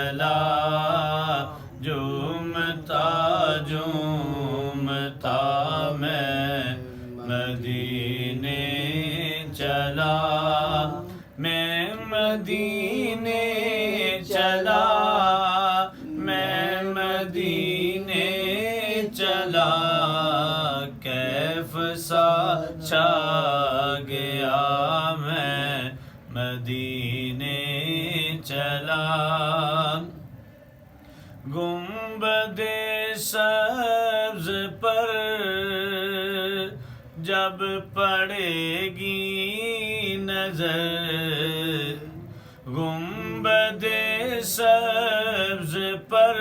چلا جھومتا جھومتا میں مدینے چلا میں مدینے چلا میں مدینے چلا کیف سا چھا گیا میں مدینے چلا گنبد سبز پر جب پڑے گی نظر گنبد سبز پر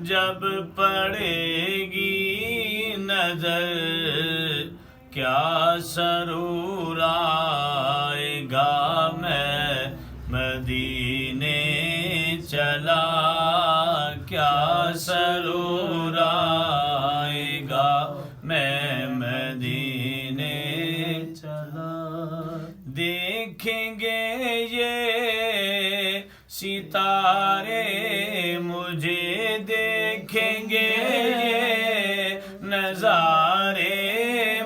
جب پڑے گی نظر کیا سرور آئے گا میں مدینے چلا کیا سرور آئے گا میں مدینے چلا دیکھیں گے یہ ستارے مجھے دیکھیں گے یہ نظارے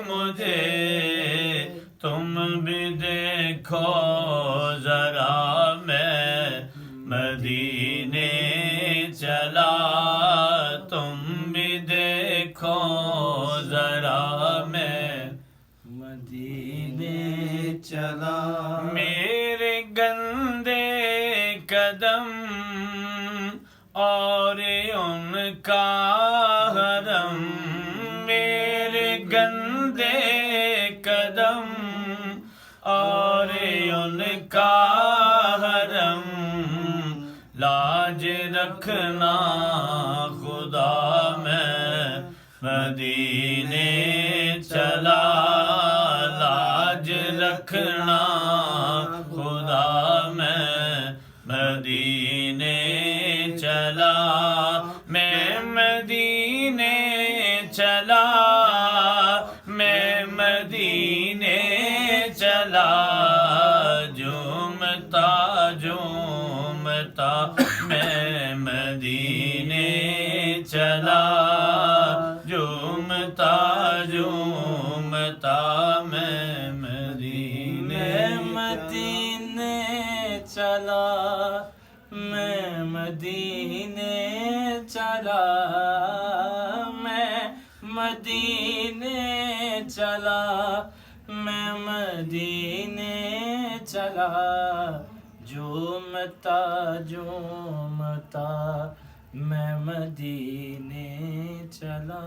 مجھے تم بھی دیکھو ذرا میں مدینے چلا تم بھی دیکھو ذرا میں مدینے چلا میرے گندے قدم اور ان کا حرم میرے گندے قدم اور ان کا حرم لاج رکھنا خدا میں مدینے چلا لاج رکھنا خدا میں مدینے چلا میں مدینے چلا میں مدینے چلا جھومتا جھومتا میں مدینے چلا جھومتا جھومتا میں مدینے چلا میں مدینے چلا میں مدینے چلا میں مدینے چلا جھومتا جھومتا میں مدینے چلا